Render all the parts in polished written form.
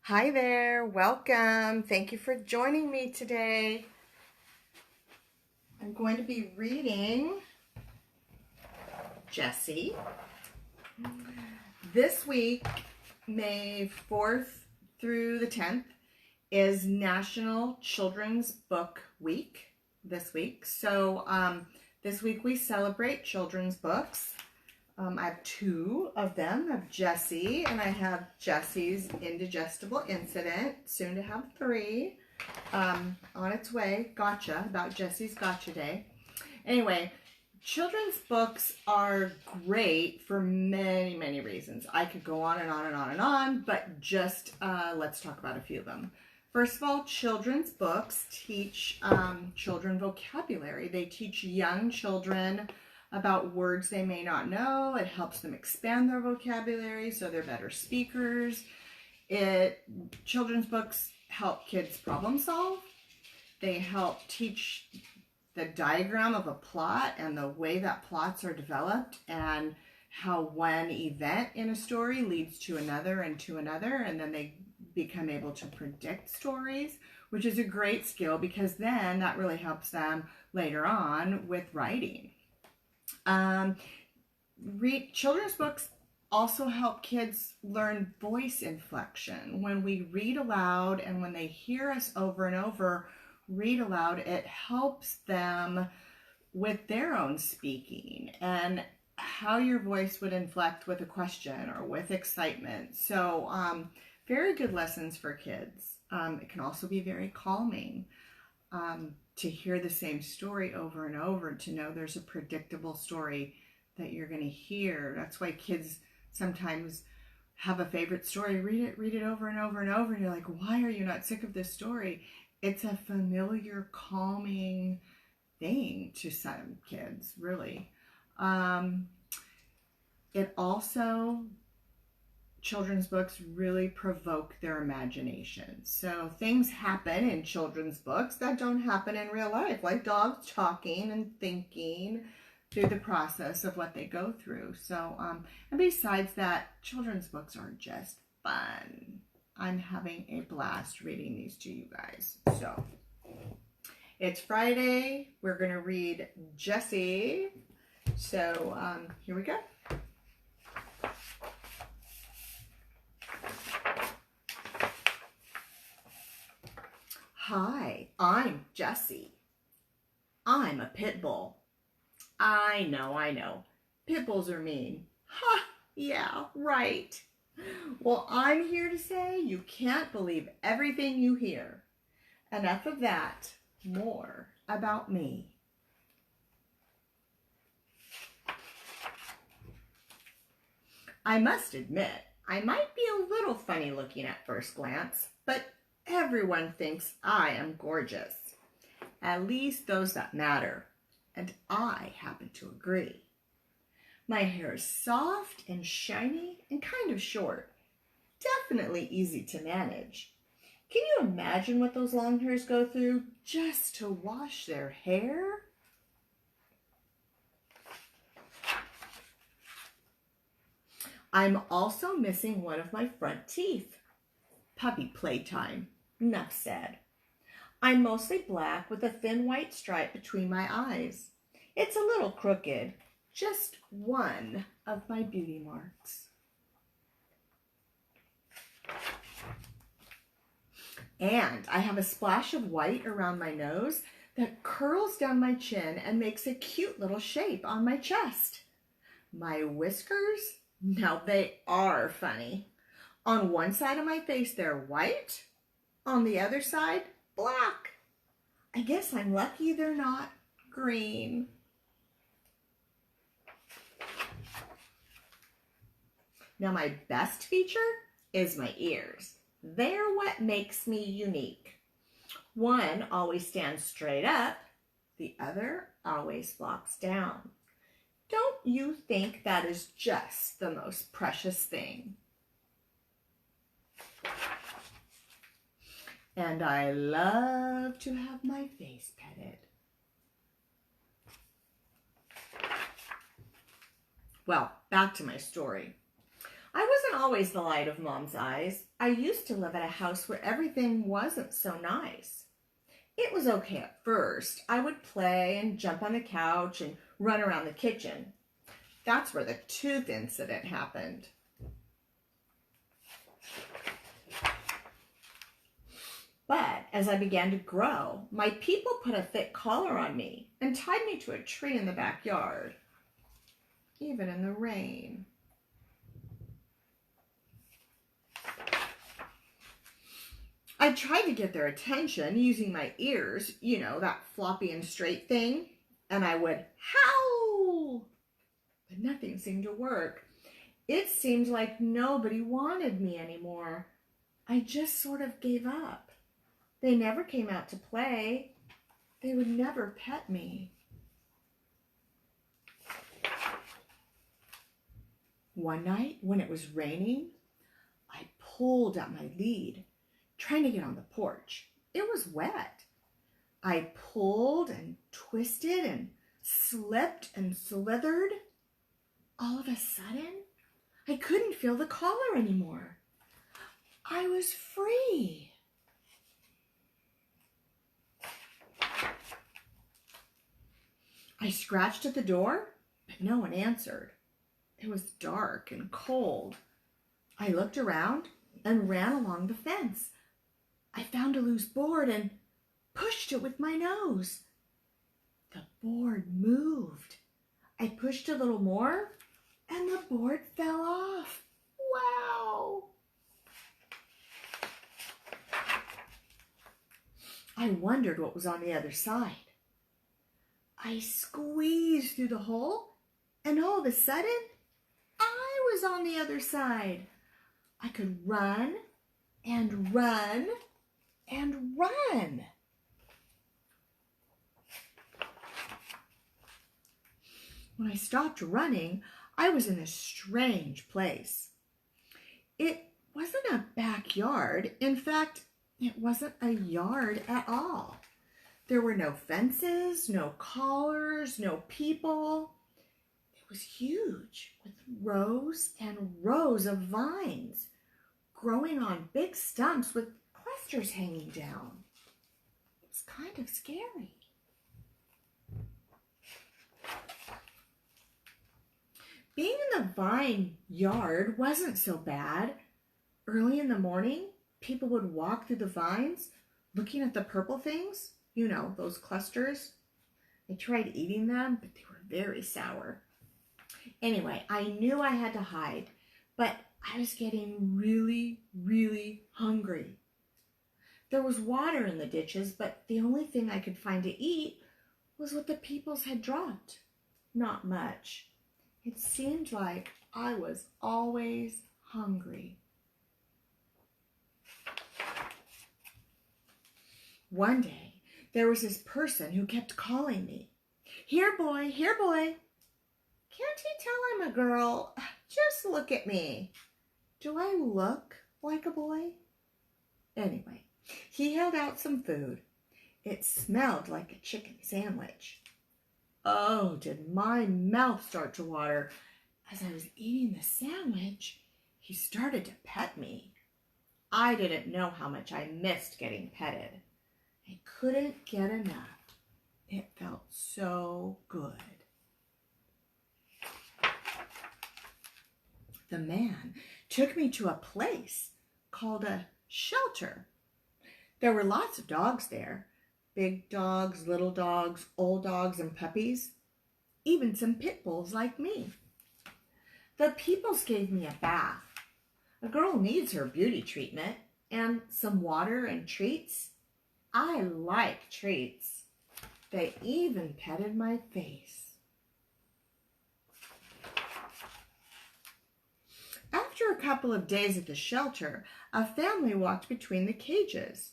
Hi there, welcome. Thank you for joining me today. I'm going to be reading Jessie. This week, May 4th through the 10th, is National Children's Book Week this week. So this week we celebrate children's books. I have two of them. I have Jessie, and I have Jessie's Indigestible Incident, soon to have three, on its way. Gotcha, about Jessie's Gotcha Day. Anyway, children's books are great for many, many reasons. I could go on and on and on and on, but just let's talk about a few of them. First of all, children's books teach children vocabulary. They teach young children about words they may not know. It helps them expand their vocabulary so they're better speakers. Children's books help kids problem solve. They help teach the diagram of a plot and the way that plots are developed and how one event in a story leads to another and to another, and then they become able to predict stories, which is a great skill because then that really helps them later on with writing. Children's books also help kids learn voice inflection. When we read aloud and when they hear us over and over read aloud, it helps them with their own speaking and how your voice would inflect with a question or with excitement. So very good lessons for kids. It can also be very calming. To hear the same story over and over, to know there's a predictable story that you're going to hear. That's why kids sometimes have a favorite story. Read it over and over and over, and you're like, why are you not sick of this story? It's a familiar, calming thing to some kids, really. Children's books really provoke their imagination. So things happen in children's books that don't happen in real life, like dogs talking and thinking through the process of what they go through. So, and besides that, children's books are just fun. I'm having a blast reading these to you guys. So, it's Friday. We're going to read Jessie. So, here we go. Hi, I'm Jessie. I'm a pit bull. I know. Pit bulls are mean. Ha, yeah, right. Well, I'm here to say you can't believe everything you hear. Enough of that. More about me. I must admit, I might be a little funny looking at first glance, but everyone thinks I am gorgeous. At least those that matter. And I happen to agree. My hair is soft and shiny and kind of short. Definitely easy to manage. Can you imagine what those long hairs go through just to wash their hair? I'm also missing one of my front teeth. Puppy playtime. Enough said. I'm mostly black with a thin white stripe between my eyes. It's a little crooked, just one of my beauty marks. And I have a splash of white around my nose that curls down my chin and makes a cute little shape on my chest. My whiskers, now they are funny. On one side of my face, they're white. On the other side, black. I guess I'm lucky they're not green. Now my best feature is my ears. They're what makes me unique. One always stands straight up, the other always flops down. Don't you think that is just the most precious thing? And I love to have my face petted. Well, back to my story. I was wasn't always the light of Mom's eyes. I used to live at a house where everything wasn't so nice. It was okay at first. I would play and jump on the couch and run around the kitchen. That's where the tooth incident happened. But as I began to grow, my people put a thick collar on me and tied me to a tree in the backyard, even in the rain. I tried to get their attention using my ears, you know, that floppy and straight thing, and I would howl, but nothing seemed to work. It seemed like nobody wanted me anymore. I just sort of gave up. They never came out to play. They would never pet me. One night, when it was raining, I pulled at my lead, trying to get on the porch. It was wet. I pulled and twisted and slipped and slithered. All of a sudden, I couldn't feel the collar anymore. I was free. I scratched at the door, but no one answered. It was dark and cold. I looked around and ran along the fence. I found a loose board and pushed it with my nose. The board moved. I pushed a little more and the board fell off. Wow! I wondered what was on the other side. I squeezed through the hole and all of a sudden, I was on the other side. I could run and run and run. When I stopped running, I was in a strange place. It wasn't a backyard. In fact, it wasn't a yard at all. There were no fences, no collars, no people. It was huge, with rows and rows of vines growing on big stumps with clusters hanging down. It was kind of scary. Being in the vine yard wasn't so bad. Early in the morning, people would walk through the vines looking at the purple things, you know, those clusters. I tried eating them, but they were very sour. Anyway, I knew I had to hide, but I was getting really, really hungry. There was water in the ditches, but the only thing I could find to eat was what the peoples had dropped. Not much. It seemed like I was always hungry. One day, there was this person who kept calling me. Here, boy, here, boy. Can't you tell I'm a girl? Just look at me. Do I look like a boy? Anyway, he held out some food. It smelled like a chicken sandwich. Oh, did my mouth start to water. As I was eating the sandwich, he started to pet me. I didn't know how much I missed getting petted. I couldn't get enough. It felt so good. The man took me to a place called a shelter. There were lots of dogs there. Big dogs, little dogs, old dogs, and puppies. Even some pit bulls like me. The peoples gave me a bath. A girl needs her beauty treatment and some water and treats. I like treats. They even petted my face. After a couple of days at the shelter, a family walked between the cages.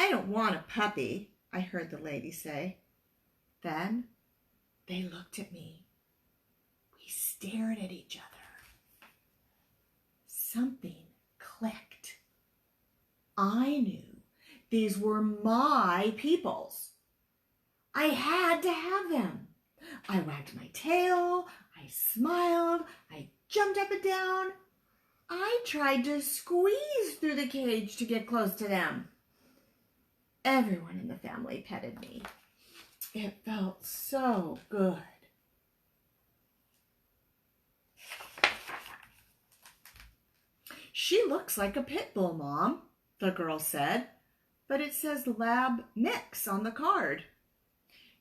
I don't want a puppy, I heard the lady say. Then they looked at me. We stared at each other. Something clicked. I knew these were my peoples. I had to have them. I wagged my tail, I smiled, I jumped up and down. I tried to squeeze through the cage to get close to them. Everyone in the family petted me. It felt so good. She looks like a pit bull, Mom, the girl said, but it says lab mix on the card.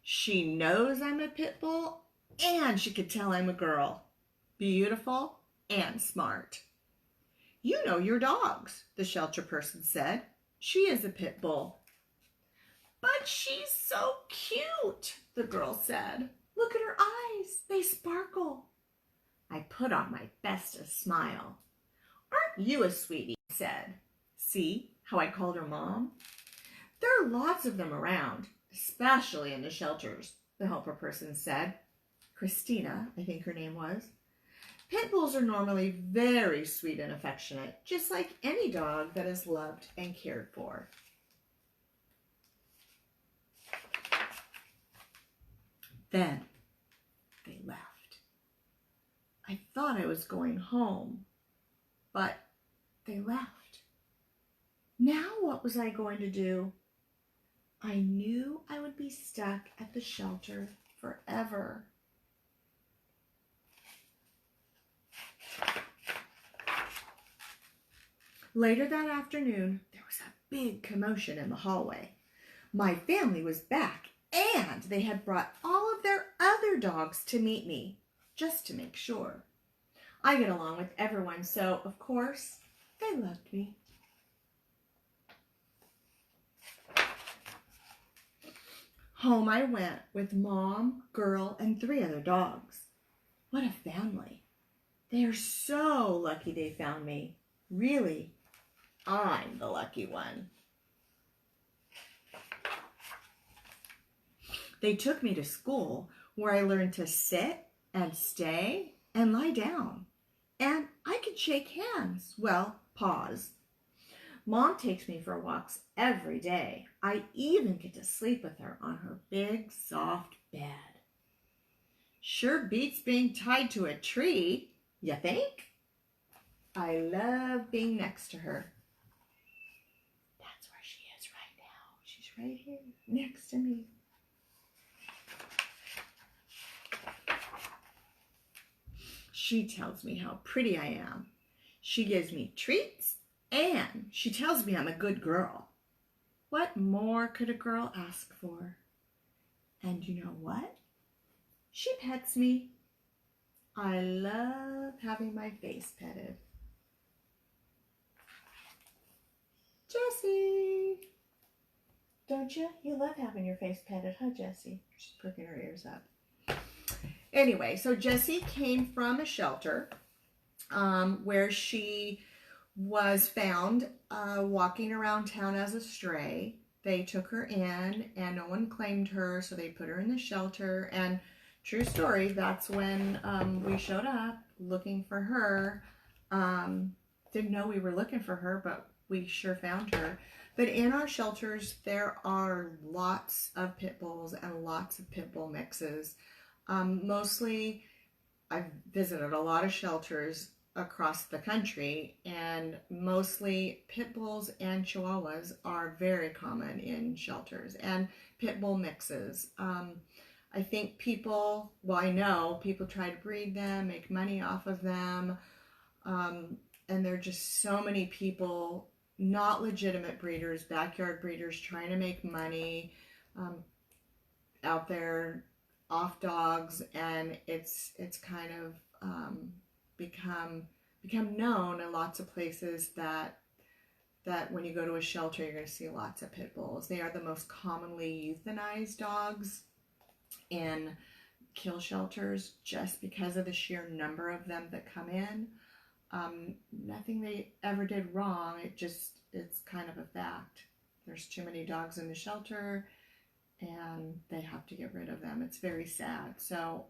She knows I'm a pit bull, and she could tell I'm a girl. Beautiful and smart. You know your dogs, the shelter person said. She is a pit bull. But she's so cute, the girl said. Look at her eyes. They sparkle. I put on my bestest smile. Aren't you a sweetie? I said. See how I called her Mom? There are lots of them around, especially in the shelters, the helper person said. Christina, I think her name was. Pit bulls are normally very sweet and affectionate, just like any dog that is loved and cared for. Then they left. I thought I was going home, but they left. Now what was I going to do? I knew I would be stuck at the shelter forever. Later that afternoon, there was a big commotion in the hallway. My family was back, and they had brought all of their other dogs to meet me, just to make sure. I get along with everyone, so of course, they loved me. Home I went with Mom, girl, and 3 other dogs. What a family. They are so lucky they found me. Really, I'm the lucky one. They took me to school where I learned to sit and stay and lie down. And I could shake hands. Well, paws. Mom takes me for walks every day. I even get to sleep with her on her big, soft bed. Sure beats being tied to a tree, you think? I love being next to her. That's where she is right now. She's right here next to me. She tells me how pretty I am. She gives me treats, and she tells me I'm a good girl. What more could a girl ask for? And you know what? She pets me. I love having my face petted. Jessie! Don't you? You love having your face petted, huh, Jessie? She's perking her ears up. Anyway, so Jessie came from a shelter where she was found walking around town as a stray. They took her in and no one claimed her, so they put her in the shelter. And true story, that's when we showed up looking for her. Didn't know we were looking for her, but we sure found her. But in our shelters, there are lots of pit bulls and lots of pit bull mixes. Mostly, I've visited a lot of shelters across the country, and mostly pit bulls and chihuahuas are very common in shelters, and pit bull mixes. I think I know people try to breed them, make money off of them, and there are just so many people, not legitimate breeders, backyard breeders trying to make money out there off dogs, and it's kind of become known in lots of places that when you go to a shelter, you're going to see lots of pit bulls. They are the most commonly euthanized dogs in kill shelters just because of the sheer number of them that come in. Nothing they ever did wrong. It's kind of a fact. There's too many dogs in the shelter, and they have to get rid of them. It's very sad. So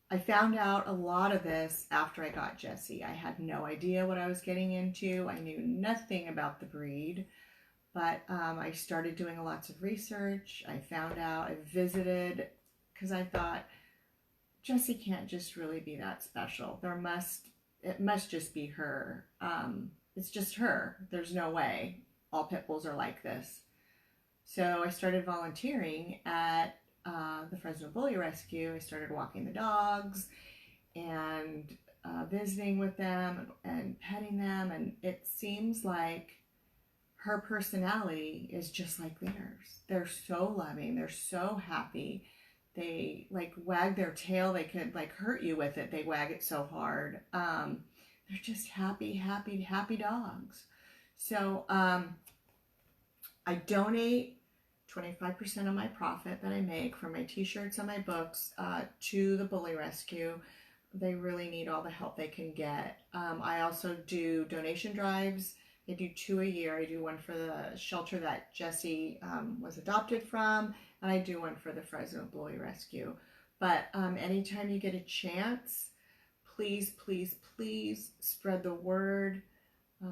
I found out a lot of this after I got Jessie. I had no idea what I was getting into. I knew nothing about the breed, but I started doing lots of research. I found out, I visited, because I thought, Jessie can't just really be that special. There must it must just be her. It's just her. There's no way all pit bulls are like this. So I started volunteering at the Fresno Bully Rescue. I started walking the dogs and visiting with them and petting them. And it seems like her personality is just like theirs. They're so loving. They're so happy. They like wag their tail. They could like hurt you with it. They wag it so hard. They're just happy, happy, happy dogs. So I donate 25% of my profit that I make from my t-shirts and my books to the Bully Rescue. They really need all the help they can get. I also do donation drives. I do 2 a year. I do one for the shelter that Jessie was adopted from, and I do one for the Fresno Bully Rescue. But anytime you get a chance, please, please, please spread the word.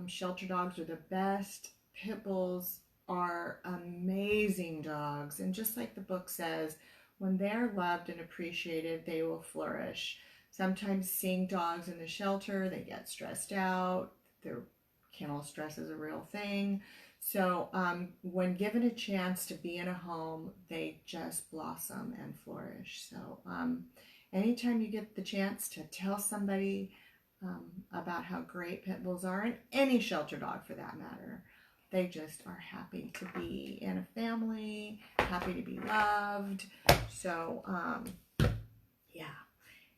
Shelter dogs are the best. Pit bulls are amazing dogs. And just like the book says, when they're loved and appreciated, they will flourish. Sometimes seeing dogs in the shelter, they get stressed out. Their kennel stress is a real thing. So when given a chance to be in a home, they just blossom and flourish. So anytime you get the chance to tell somebody about how great pit bulls are, and any shelter dog for that matter, they just are happy to be in a family, happy to be loved. So yeah.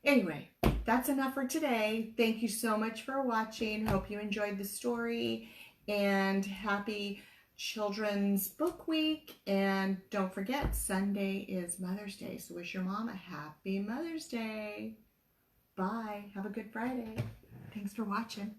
Anyway, that's enough for today. Thank you so much for watching. Hope you enjoyed the story, and happy Children's Book Week. And don't forget, Sunday is Mother's Day, so wish your mom a happy Mother's Day. Bye. Have a good Friday. Thanks for watching.